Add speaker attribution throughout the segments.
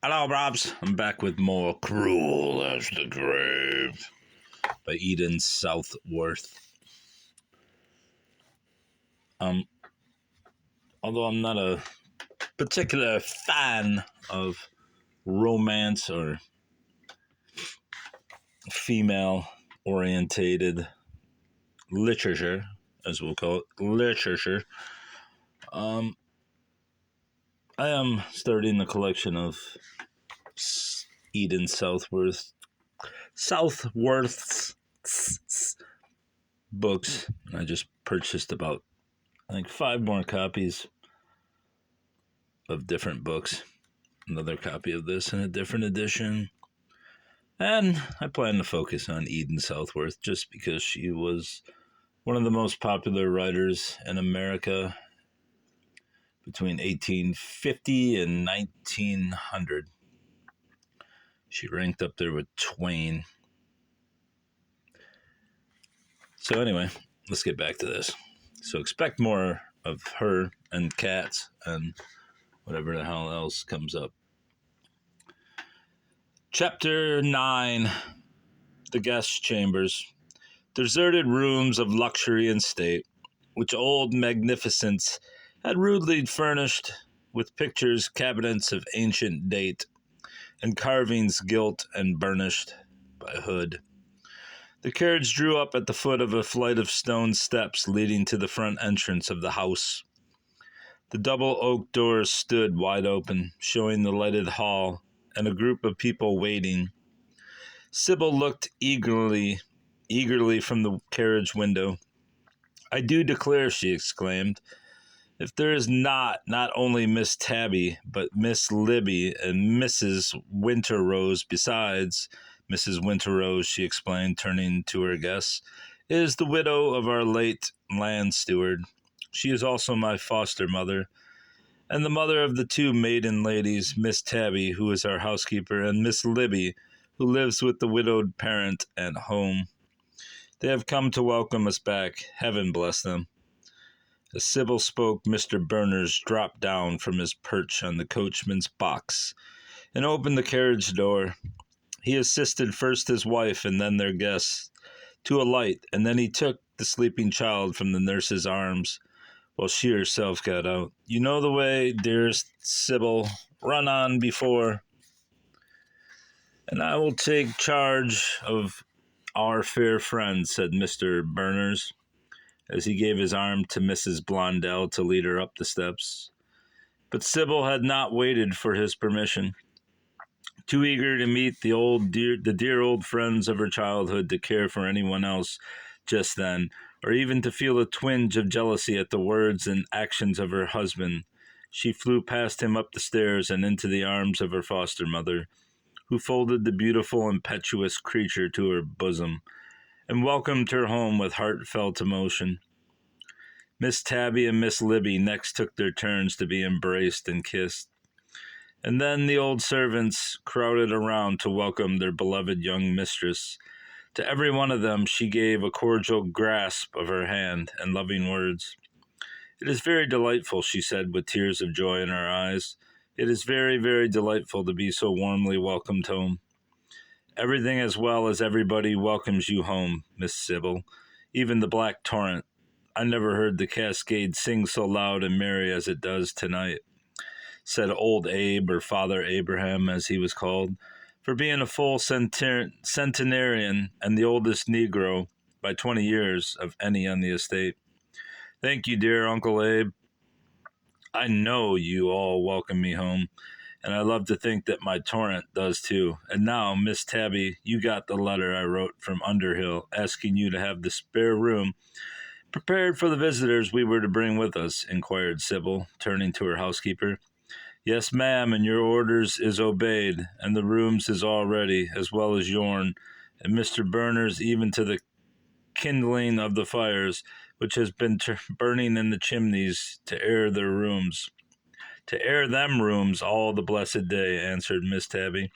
Speaker 1: Hello, Robs. I'm back with more Cruel as the Grave by Eden Southworth. Although I'm not a particular fan of romance or female-orientated literature, as we'll call it, literature, I am starting a collection of Eden Southworth's books. I just purchased about, I think, 5 more copies of different books. Another copy of this in a different edition. And I plan to focus on Eden Southworth just because she was one of the most popular writers in America between 1850 and 1900. She ranked up there with Twain. So anyway, let's get back to this. So expect more of her and cats and whatever the hell else comes up. Chapter 9, The Guest Chambers. Deserted rooms of luxury and state, which old magnificence had rudely furnished with pictures, cabinets of ancient date, and carvings gilt and burnished by Hood. The carriage drew up at the foot of a flight of stone steps leading to the front entrance of the house. The double oak doors stood wide open, showing the lighted hall and a group of people waiting. Sybil looked eagerly from the carriage window. "I do declare," she exclaimed, "if there is not only Miss Tabby, but Miss Libby and Mrs. Winterrose besides. Mrs. Winterrose," she explained, turning to her guests, "is the widow of our late land steward. She is also my foster mother, and the mother of the 2 maiden ladies, Miss Tabby, who is our housekeeper, and Miss Libby, who lives with the widowed parent at home. They have come to welcome us back. Heaven bless them." As Sybil spoke, Mr. Berners dropped down from his perch on the coachman's box and opened the carriage door. He assisted first his wife and then their guests to alight, and then he took the sleeping child from the nurse's arms, while she herself got out. "You know the way, dearest Sybil. Run on before, and I will take charge of our fair friend," said Mr. Berners, as he gave his arm to Mrs. Blondell to lead her up the steps. But Sybil had not waited for his permission. Too eager to meet the dear old friends of her childhood to care for anyone else just then, or even to feel a twinge of jealousy at the words and actions of her husband, she flew past him up the stairs and into the arms of her foster mother, who folded the beautiful, impetuous creature to her bosom, and welcomed her home with heartfelt emotion. Miss Tabby and Miss Libby next took their turns to be embraced and kissed, and then the old servants crowded around to welcome their beloved young mistress. To every one of them she gave a cordial grasp of her hand and loving words. "It is very delightful," she said with tears of joy in her eyes. "It is very, very delightful to be so warmly welcomed home. Everything as well as everybody welcomes you home, Miss Sybil, even the black torrent. I never heard the cascade sing so loud and merry as it does tonight," said old Abe, or Father Abraham as he was called, for being a full centenarian and the oldest Negro by 20 years of any on the estate. "Thank you, dear Uncle Abe. I know you all welcome me home, and I love to think that my torrent does too. And now, Miss Tabby, you got the letter I wrote from Underhill asking you to have the spare room prepared for the visitors we were to bring with us," inquired Sybil, turning to her housekeeper. "Yes, ma'am, and your orders is obeyed, and the rooms is all ready, as well as yourn, and Mr. Berners, even to the kindling of the fires, which has been burning in the chimneys to air them rooms all the blessed day," answered Miss Tabby.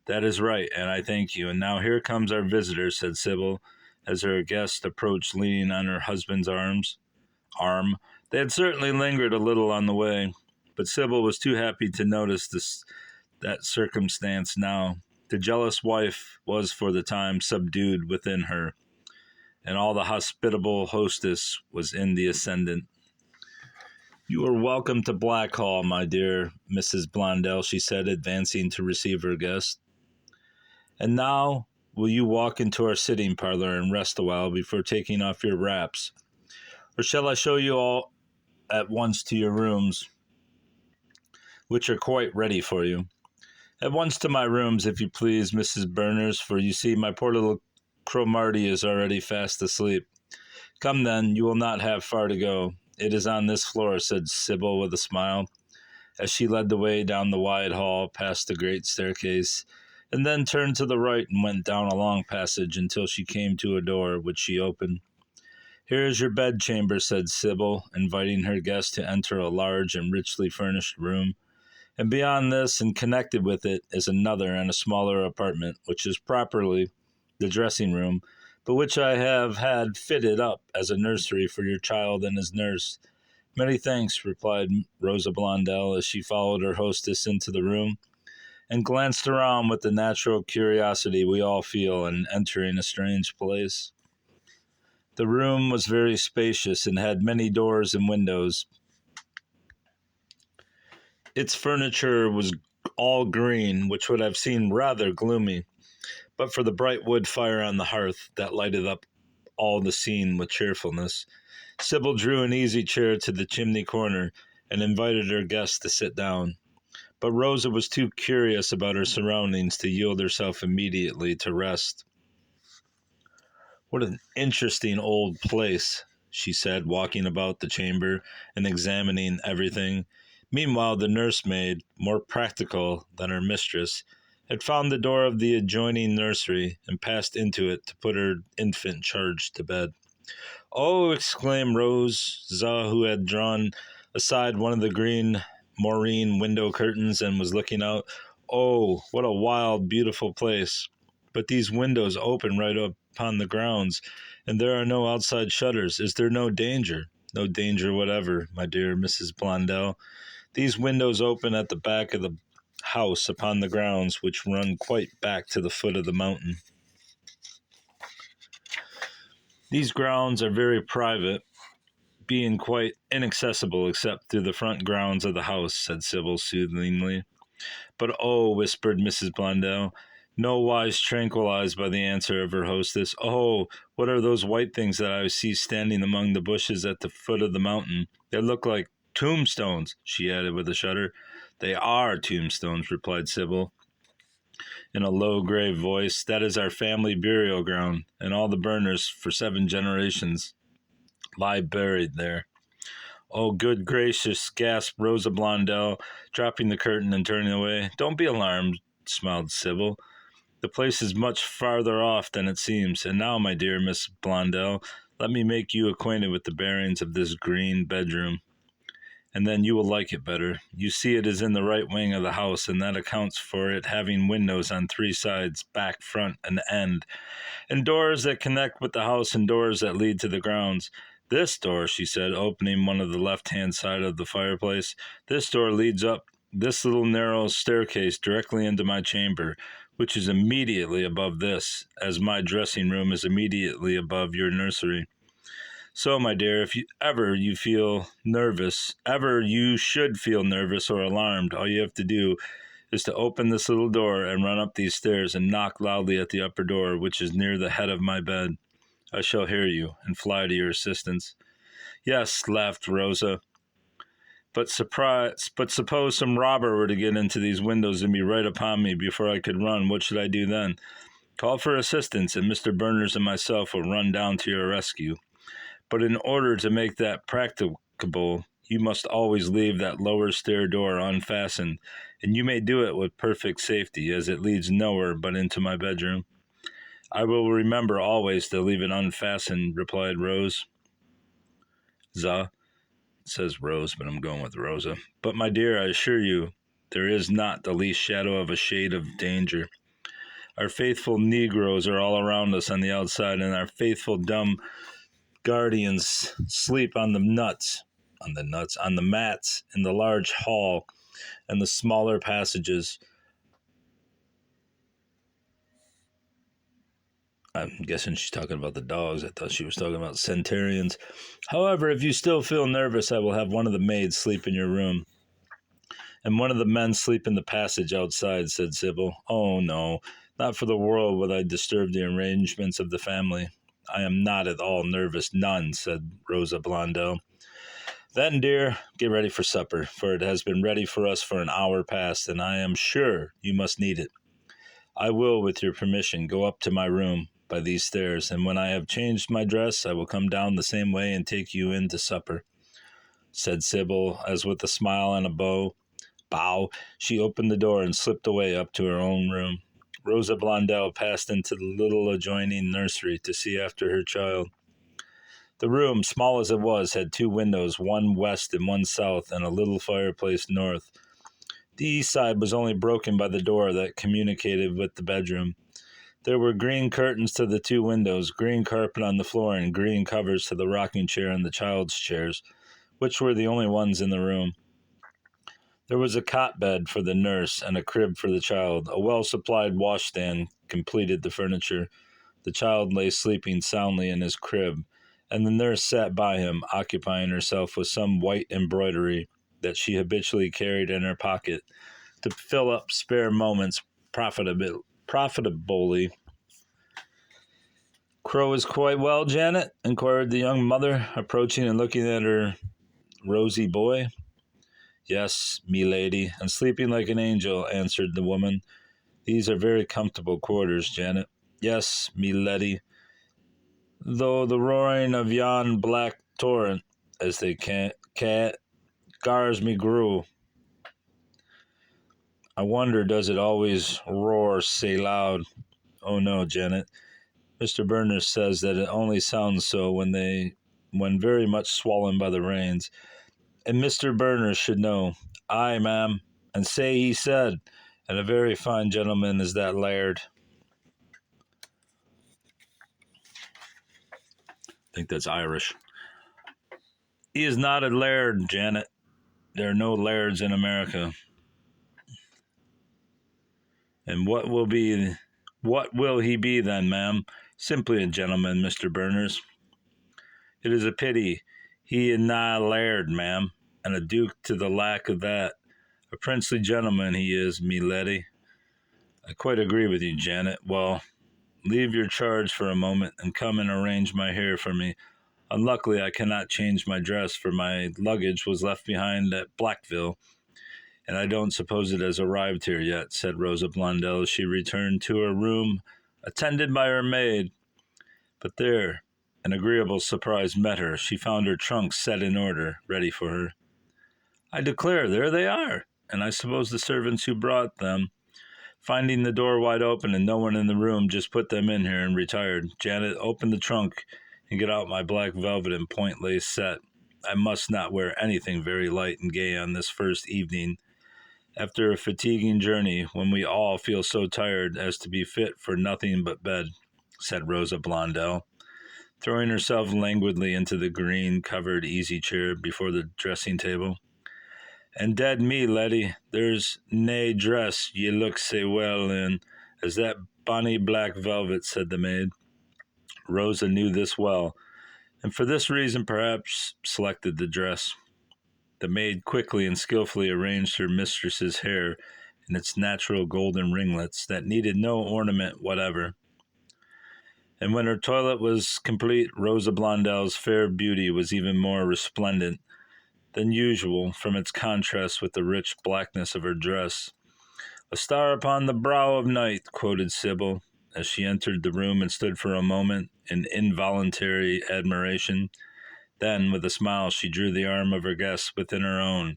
Speaker 1: "That is right, and I thank you. And now here comes our visitor," said Sybil, as her guest approached leaning on her husband's arm. They had certainly lingered a little on the way, but Sybil was too happy to notice that circumstance now. The jealous wife was for the time subdued within her, and all the hospitable hostess was in the ascendant. "You are welcome to Blackhall, my dear Mrs. Blondell," she said, advancing to receive her guest. "And now, will you walk into our sitting parlor and rest a while before taking off your wraps? Or shall I show you all at once to your rooms, which are quite ready for you?" "At once to my rooms, if you please, Mrs. Berners, for you see my poor little Cromarty is already fast asleep." "Come then, you will not have far to go. It is on this floor," said Sybil with a smile, as she led the way down the wide hall past the great staircase, and then turned to the right and went down a long passage until she came to a door, which she opened. "Here is your bedchamber," said Sybil, inviting her guest to enter a large and richly furnished room. "And beyond this, and connected with it, is another and a smaller apartment, which is properly the dressing room, but which I have had fitted up as a nursery for your child and his nurse." "Many thanks," replied Rosa Blondell, as she followed her hostess into the room, and glanced around with the natural curiosity we all feel in entering a strange place. The room was very spacious and had many doors and windows. Its furniture was all green, which would have seemed rather gloomy, but for the bright wood fire on the hearth that lighted up all the scene with cheerfulness. Sybil drew an easy chair to the chimney corner and invited her guest to sit down, but Rosa was too curious about her surroundings to yield herself immediately to rest. "What an interesting old place," she said, walking about the chamber and examining everything. Meanwhile, the nursemaid, more practical than her mistress, had found the door of the adjoining nursery and passed into it to put her infant charge to bed. "Oh!" exclaimed Rosa, who had drawn aside one of the green moreen window curtains and was looking out. "Oh, what a wild, beautiful place! But these windows open right upon the grounds, and there are no outside shutters. Is there no danger?" "No danger whatever, my dear Mrs. Blondell. These windows open at the back of the house upon the grounds, which run quite back to the foot of the mountain. These grounds are very private, being quite inaccessible except through the front grounds of the house," said Sybil soothingly. "But oh," whispered Mrs. Blondell, nowise tranquilized by the answer of her hostess, "oh, what are those white things that I see standing among the bushes at the foot of the mountain? They look like tombstones," she added with a shudder. "They are tombstones," replied Sybil, in a low, grave voice. "That is our family burial ground, and all the Berners for 7 generations lie buried there." "Oh, good gracious," gasped Rosa Blondell, dropping the curtain and turning away. "Don't be alarmed," smiled Sybil. "The place is much farther off than it seems. And now, my dear Miss Blondell, let me make you acquainted with the bearings of this green bedroom, and then you will like it better. You see it is in the right wing of the house, and that accounts for it having windows on 3 sides, back, front, and end, and doors that connect with the house and doors that lead to the grounds. This door," she said, opening one of the left-hand side of the fireplace, "this door leads up this little narrow staircase directly into my chamber, which is immediately above this, as my dressing room is immediately above your nursery. So, my dear, if you should feel nervous or alarmed, all you have to do is to open this little door and run up these stairs and knock loudly at the upper door, which is near the head of my bed. I shall hear you and fly to your assistance." "Yes," laughed Rosa, but suppose some robber were to get into these windows and be right upon me before I could run, what should I do then?" "Call for assistance, and Mr. Berners and myself will run down to your rescue. But in order to make that practicable, you must always leave that lower stair door unfastened, and you may do it with perfect safety, as it leads nowhere but into my bedroom." "I will remember always to leave it unfastened," replied Rosa. "It says Rose, but I'm going with Rosa. But, my dear, I assure you, there is not the least shadow of a shade of danger. Our faithful Negroes are all around us on the outside, and our faithful dumb guardians sleep on the mats in the large hall and the smaller passages. I'm guessing she's talking about the dogs. I thought she was talking about centurions. However, if you still feel nervous, I will have one of the maids sleep in your room, and one of the men sleep in the passage outside, said Sybil. Oh, no, not for the world would I disturb the arrangements of the family. I am not at all nervous, none, said Rosa Blondell. Then, dear, get ready for supper, for it has been ready for us for an hour past, and I am sure you must need it. I will, with your permission, go up to my room by these stairs, and when I have changed my dress, I will come down the same way and take you in to supper, said Sybil, as with a smile and a bow, she opened the door and slipped away up to her own room. Rosa Blondell passed into the little adjoining nursery to see after her child. The room, small as it was, had 2 windows, one west and one south, and a little fireplace north. The east side was only broken by the door that communicated with the bedroom. There were green curtains to the 2 windows, green carpet on the floor, and green covers to the rocking chair and the child's chairs, which were the only ones in the room. There was a cot bed for the nurse and a crib for the child. A well-supplied washstand completed the furniture. The child lay sleeping soundly in his crib, and the nurse sat by him, occupying herself with some white embroidery that she habitually carried in her pocket to fill up spare moments profitably. Crow is quite well, Janet? Inquired the young mother, approaching and looking at her rosy boy. Yes, me lady, and sleeping like an angel, answered the woman. These are very comfortable quarters, Janet. Yes, me leddy, though the roaring of yon black torrent, as they cat gars me grew. I wonder, does it always roar say loud? Oh no, Janet. Mr. Berners says that it only sounds so when very much swollen by the rains. And Mr. Berners should know. Aye, ma'am, and say he said, and a very fine gentleman is that laird. I think that's Irish. He is not a laird, Janet. There are no lairds in America. And what will he be then, ma'am? Simply a gentleman, Mr. Berners. It is a pity he is not a laird, ma'am, and a duke to the lack of that. A princely gentleman he is, me leddy. I quite agree with you, Janet. Well, leave your charge for a moment and come and arrange my hair for me. Unluckily, I cannot change my dress, for my luggage was left behind at Blackville, and I don't suppose it has arrived here yet, said Rosa Blondell as she returned to her room, attended by her maid. But there, an agreeable surprise met her. She found her trunks set in order, ready for her. I declare, there they are, and I suppose the servants who brought them, finding the door wide open and no one in the room, just put them in here and retired. Janet, open the trunk and get out my black velvet and point lace set. I must not wear anything very light and gay on this first evening, after a fatiguing journey, when we all feel so tired as to be fit for nothing but bed, said Rosa Blondell, throwing herself languidly into the green-covered easy-chair before the dressing-table. And dead me, Letty, there's nae dress ye look sae well in as that bonny black velvet, said the maid. Rosa knew this well, and for this reason perhaps selected the dress. The maid quickly and skillfully arranged her mistress's hair in its natural golden ringlets that needed no ornament whatever. And when her toilet was complete, Rosa Blondell's fair beauty was even more resplendent than usual from its contrast with the rich blackness of her dress. A star upon the brow of night, quoted Sybil, as she entered the room and stood for a moment in involuntary admiration. Then, with a smile, she drew the arm of her guest within her own,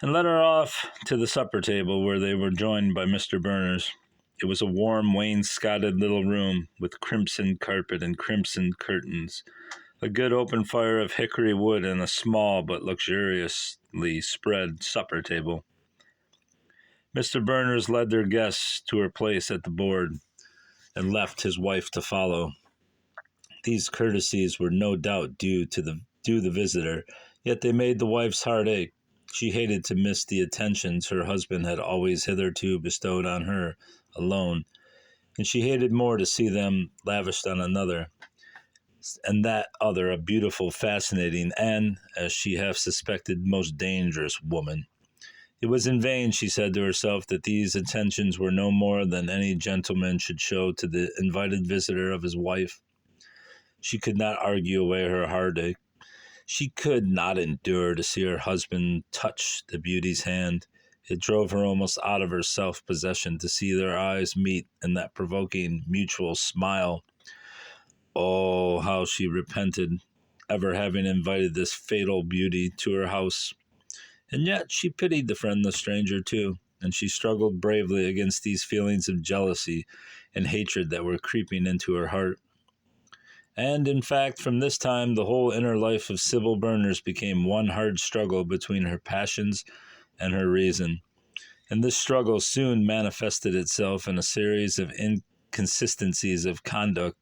Speaker 1: and led her off to the supper table, where they were joined by Mr. Berners. It was a warm, wainscoted little room, with crimson carpet and crimson curtains, a good open fire of hickory wood, and a small but luxuriously spread supper table. Mr. Berners led their guests to her place at the board, and left his wife to follow. These courtesies were no doubt due the visitor, yet they made the wife's heart ache. She hated to miss the attentions her husband had always hitherto bestowed on her alone, and she hated more to see them lavished on another, and that other a beautiful, fascinating, and, as she half suspected, most dangerous woman. It was in vain, she said to herself, that these attentions were no more than any gentleman should show to the invited visitor of his wife. She could not argue away her heartache. She could not endure to see her husband touch the beauty's hand. It drove her almost out of her self-possession to see their eyes meet in that provoking mutual smile. Oh, how she repented ever having invited this fatal beauty to her house. And yet she pitied the friendless stranger too, and she struggled bravely against these feelings of jealousy and hatred that were creeping into her heart. And, in fact, from this time the whole inner life of Sybil Berners became one hard struggle between her passions and her reason. And this struggle soon manifested itself in a series of inconsistencies of conduct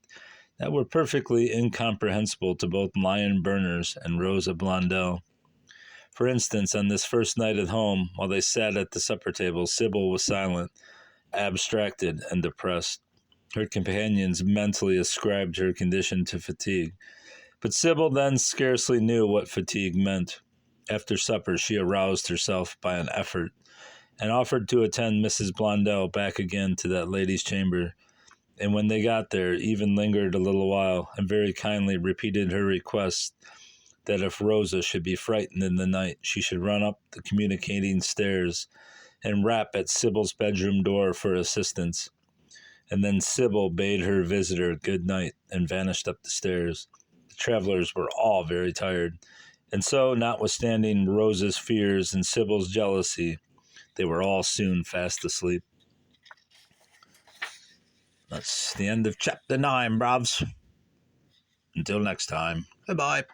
Speaker 1: that were perfectly incomprehensible to both Lyon Berners and Rosa Blondell. For instance, on this first night at home, while they sat at the supper table, Sybil was silent, abstracted, and depressed. Her companions mentally ascribed her condition to fatigue, but Sybil then scarcely knew what fatigue meant. After supper, she aroused herself by an effort, and offered to attend Mrs. Blondell back again to that lady's chamber, and when they got there, even lingered a little while, and very kindly repeated her request that if Rosa should be frightened in the night, she should run up the communicating stairs and rap at Sybil's bedroom door for assistance. And then Sybil bade her visitor good night and vanished up the stairs. The travelers were all very tired, and so, notwithstanding Rosa's fears and Sybil's jealousy, they were all soon fast asleep. That's the end of chapter 9, bravs. Until next time, goodbye.